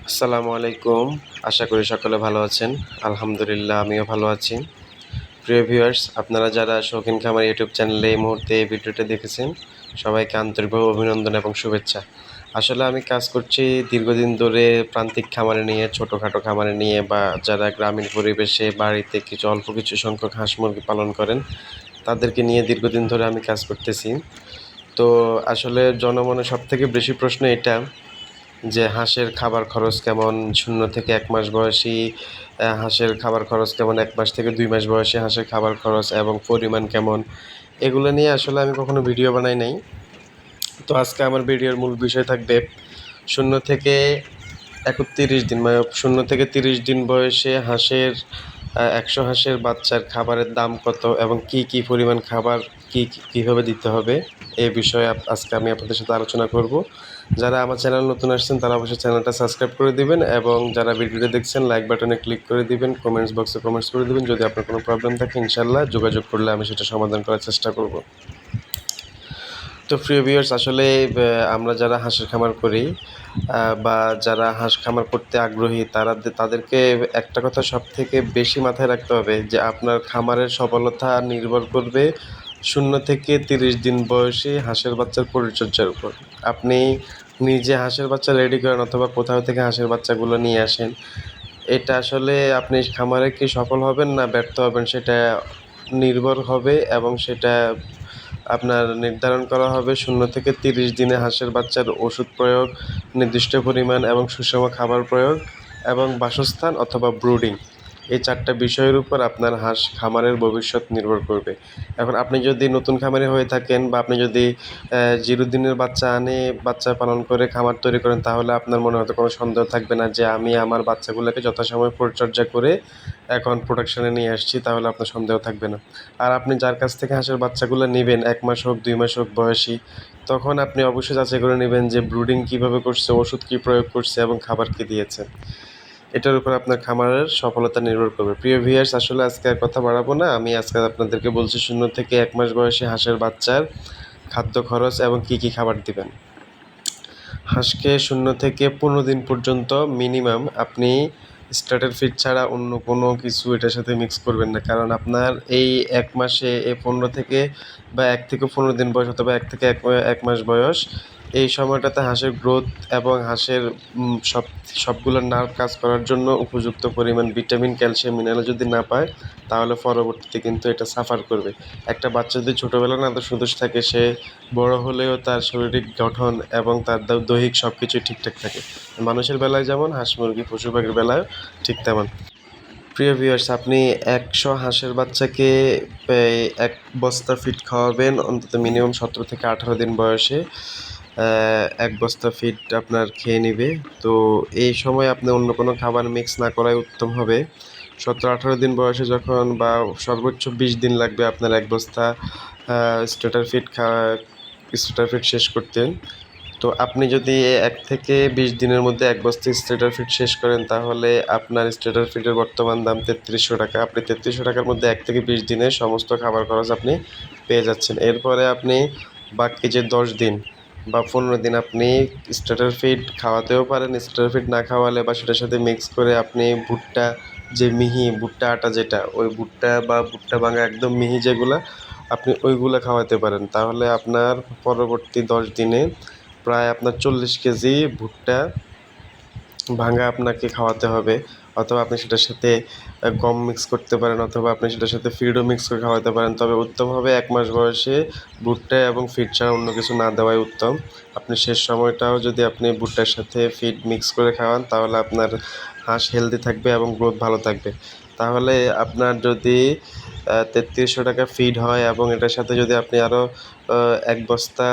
আসসালামু আলাইকুম। আশা করি সকলে ভালো আছেন। আলহামদুলিল্লাহ আমিও ভালো আছি। প্রিয় ভিউয়ার্স, আপনারা যারা শৌখিন খামার ইউটিউব চ্যানেলে এই মুহূর্তে এই ভিডিওটা দেখেছেন, সবাইকে আন্তরিকভাবে অভিনন্দন এবং শুভেচ্ছা। আসলে আমি কাজ করছি দীর্ঘদিন ধরে প্রান্তিক খামারে নিয়ে, ছোটোখাটো খামারে নিয়ে বা যারা গ্রামীণ পরিবেশে বাড়িতে অল্প কিছু সংখ্যক হাঁস মুরগি পালন করেন, তাদেরকে নিয়ে দীর্ঘদিন ধরে আমি কাজ করতেছি। তো আসলে জনমনে সবথেকে বেশি প্রশ্ন এটা যে হাঁসের খাবার খরচ কেমন, 0 থেকে 1 মাস বয়সী হাঁসের খাবার খরচ কেমন, 1 মাস থেকে 2 মাস বয়সী হাঁসের খাবার খরচ এবং পরিমাণ কেমন, এগুলো নিয়ে আসলে আমি কখনো ভিডিও বানাই নাই। তো আজকে আমার ভিডিওর মূল বিষয় থাকবে 0 থেকে 31 দিন, মানে 0 থেকে 30 দিন বয়সে হাঁসের 100 হাঁসের বাচ্চার খাবারের দাম কত এবং কী পরিমাণ খাবার কীভাবে দিতে হবে, এই বিষয়ে আজকে আমি আপনাদের সাথে আলোচনা করব। যারা আমার চ্যানেল নতুন আসছেন তারা অবশ্যই চ্যানেলটা সাবস্ক্রাইব করে দিবেন এবং যারা ভিডিওটি দেখছেন লাইক বাটনে ক্লিক করে দিবেন, কমেন্টস বক্সে কমেন্টস করে দিবেন। যদি আপনার কোনো প্রবলেম থাকে ইনশাআল্লাহ যোগাযোগ করলে আমি সেটা সমাধান করার চেষ্টা করব। তো প্রিয় ভিউয়ার্স, আসলে আমরা যারা হাঁসের খামার করি বা যারা হাঁস খামার করতে আগ্রহী তাদেরকে একটা কথা সবথেকে বেশি মাথায় রাখতে হবে যে আপনার খামারের সফলতা নির্ভর করবে 0 থেকে 30 দিন বয়সী হাঁসের বাচ্চার পরিচর্যার উপর। আপনি নিজে হাঁসের বাচ্চা রেডি করেন অথবা কোথাও থেকে হাঁসের বাচ্চাগুলো নিয়ে আসেন, এটা আসলে আপনি খামারে কি সফল হবেন না ব্যর্থ হবেন সেটা নির্ভর হবে এবং সেটা আপনার নির্ধারণ করা হবে 0 থেকে 30 দিনে হাঁসের বাচ্চার ওষুধ প্রয়োগ, নির্দিষ্ট পরিমাণ এবং সুষম খাবার প্রয়োগ এবং বাসস্থান অথবা ব্রুডিং, এই 4টা বিষয়ের উপর আপনার হাঁস খামারের ভবিষ্যৎ নির্ভর করবে। এখন আপনি যদি নতুন খামারি হয়ে থাকেন বা আপনি যদি 0 দিনের বাচ্চা আনে বাচ্চা পালন করে খামার তৈরি করেন, তাহলে আপনার মনে হয়তো কোনো সন্দেহ থাকবে না যে আমি আমার বাচ্চাগুলোকে যথাসময়ে পরিচর্যা করে এখন প্রোডাকশানে নিয়ে আসছি, তাহলে আপনার সন্দেহ থাকবে না। আর আপনি যার কাছ থেকে হাঁসের বাচ্চাগুলো নেবেন 1 মাস হোক 2 মাস হোক বয়সী, তখন আপনি অবশ্যই যাচাই করে নেবেন যে ব্রুডিং কীভাবে করছে, ওষুধ কী প্রয়োগ করছে এবং খাবার কী দিয়েছে। এটার উপর আপনার খামারের সফলতা নির্ভর করবে। প্রিয় ভিউয়ার্স, আসলে আজকে আর কথা বাড়াবো না। আমি আজকে আপনাদেরকে বলছি 0 থেকে 1 মাস বয়সী হাঁসের বাচ্চার খাদ্য খরচ এবং কী খাবার দিবেন। হাঁসকে 0 থেকে 15 দিন পর্যন্ত মিনিমাম আপনি স্টার্টার ফিড ছাড়া অন্য কোনো কিছু এটার সাথে মিক্স করবেন না। কারণ আপনার এই 1 মাসে 15 থেকে বা 1 থেকে 15 দিন বয়স অথবা 1 থেকে 1 মাস বয়স, এই সময়টাতে হাঁসের গ্রোথ এবং হাঁসের সবগুলো নার্ভ কাজ করার জন্য উপযুক্ত পরিমাণ ভিটামিন, ক্যালসিয়াম, মিনারেল যদি না পায়, তাহলে পরবর্তীতে কিন্তু এটা সাফার করবে। একটা বাচ্চা যদি ছোটোবেলা নাদোষ-নুদোষ থাকে, সে বড় হলেও তার শারীরিক গঠন এবং তার দৈহিক সব কিছুই ঠিকঠাক থাকে। মানুষের বেলায় যেমন, হাঁস মুরগি পশু পাখির বেলায়ও ঠিক তেমন। প্রিয় ভিউয়ার্স, আপনি 100 হাঁসের বাচ্চাকে 1 বস্তা ফিড খাওয়াবেন অন্তত মিনিমাম 17 থেকে 18 দিন বয়সে। 1 বস্তা ফিড আপনার খেয়ে নেবে। তো এই সময় আপনি অন্য কোনো খাবার মিক্স না করাই উত্তম হবে। 17-18 দিন বয়সে যখন বা সর্বোচ্চ 20 দিন লাগবে আপনার 1 বস্তা স্টার্টার ফিড শেষ করতে। তো আপনি যদি 1 থেকে 20 দিনের মধ্যে 1 বস্তা স্টার্টার ফিড শেষ করেন, তাহলে আপনার স্টার্টার ফিডের বর্তমান দাম 3300 টাকা। আপনি 3300 টাকার মধ্যে 1 থেকে 20 দিনের সমস্ত খাবার খরচ আপনি পেয়ে যাচ্ছেন। এরপরে আপনি বাকি যে 10 দিন বা 15 দিন আপনি স্টার্টার ফিড খাওয়াতেও পারেন। স্টার্টার ফিড না খাওয়ালে বা সেটার সাথে মিক্স করে আপনি ভুট্টা, যে মিহি ভুট্টা আটা যেটা, ওই ভুট্টা বা ভুট্টা ভাঙা একদম মিহি যেগুলা, আপনি ওইগুলা খাওয়াতে পারেন। তাহলে আপনার পরবর্তী 10 দিনে প্রায় আপনার 40 কেজি ভুট্টা ভাঙা আপনাকে খাওয়াতে হবে, অথবা আপনি সেটার সাথে গম মিক্স করতে পারেন, অথবা আপনি সেটার সাথে ফিডও মিক্স করে খাওয়াতে পারেন। তবে উত্তম হবে 1 মাস বয়সে ভুট্টা এবং ফিড ছাড়া অন্য কিছু না দেওয়াই উত্তম। আপনি শেষ সময়টাও যদি আপনি ভুট্টার সাথে ফিড মিক্স করে খাওয়ান, তাহলে আপনার হাঁস হেলদি থাকবে এবং গ্রোথ ভালো থাকবে। তাহলে আপনার যদি 3300 টাকা ফিড হয় এবং এটার সাথে যদি আপনি আরও 1 বস্তা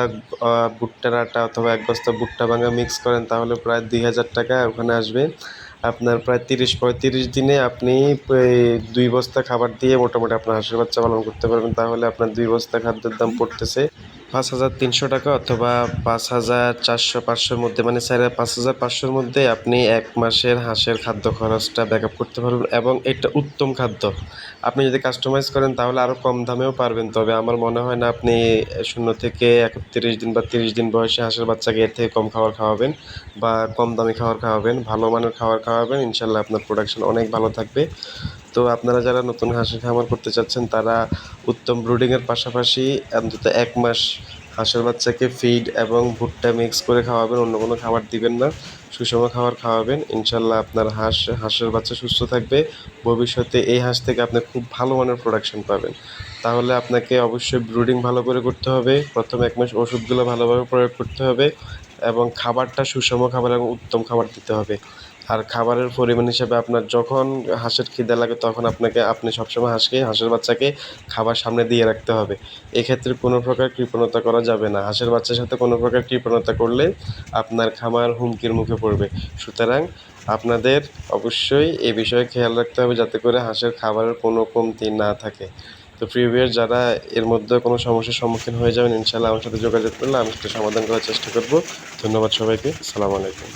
ভুট্টার আটা অথবা 1 বস্তা ভুট্টা ভাঙা মিক্স করেন, তাহলে প্রায় 2000 টাকা ওখানে আসবে। আপনার প্রায় 30-35 দিনে আপনি 2 বস্তা খাবার দিয়ে মোটামুটি আপনার হাঁসের বাচ্চা পালন করতে পারবেন। তাহলে আপনার 2 বস্তা খাদ্যের দাম পড়তেছে 5,300 টাকা অথবা 5,400-500-র মধ্যে, মানে 5,500-র মধ্যে আপনি 1 মাসের হাঁসের খাদ্য খরচটা ব্যাকআপ করতে পারবেন এবং এটা উত্তম খাদ্য। আপনি যদি কাস্টমাইজ করেন তাহলে আরও কম দামেও পারবেন, তবে আমার মনে হয় না আপনি 0 থেকে 31 দিন বা 30 দিন বয়সে হাঁসের বাচ্চাকে এর থেকে কম খাবার খাওয়াবেন বা কম দামি খাবার খাওয়াবেন, ভালো মানের খাবার খাওয়াবেন, ইনশাল্লাহ আপনার প্রোডাকশন অনেক ভালো থাকবে। তো আপনারা যারা নতুন হাঁসের খামার করতে চাচ্ছেন তারা উত্তম ব্রুডিংয়ের পাশাপাশি অন্তত 1 মাস হাঁসের বাচ্চাকে ফিড এবং ভুট্টা মিক্স করে খাওয়াবেন, অন্য কোনো খাবার দিবেন না, সুষম খাবার খাওয়াবেন। ইনশাল্লাহ আপনার হাঁসের বাচ্চা সুস্থ থাকবে। ভবিষ্যতে এই হাঁস থেকে আপনি খুব ভালো মানের প্রোডাকশন পাবেন। তাহলে আপনাকে অবশ্যই ব্রুডিং ভালো করে করতে হবে, প্রথম 1 মাস ওষুধগুলো ভালোভাবে প্রয়োগ করতে হবে এবং খাবারটা সুষম খাবার এবং উত্তম খাবার দিতে হবে। আর খাবারের পরিমাণ হিসাবে আপনার যখন হাঁসের খিদে লাগে তখন আপনি সবসময় হাঁসের বাচ্চাকে খাবার সামনে দিয়ে রাখতে হবে। এক্ষেত্রে কোনো প্রকার কৃপণতা করা যাবে না। হাঁসের বাচ্চার সাথে কোনো প্রকার কৃপণতা করলে আপনার খামার হুমকির মুখে পড়বে। সুতরাং আপনাদের অবশ্যই এ বিষয়ে খেয়াল রাখতে হবে যাতে করে হাঁসের খাবারের কোনো কমতি না থাকে। তো প্রিয় ভিউয়ার, যারা এর মধ্যে কোনো সমস্যার সম্মুখীন হয়ে যাবেন ইনশাআল্লাহ আমার সাথে যোগাযোগ করলে আমি সেটা সমাধান করার চেষ্টা করব। ধন্যবাদ সবাইকে। আসসালামু আলাইকুম।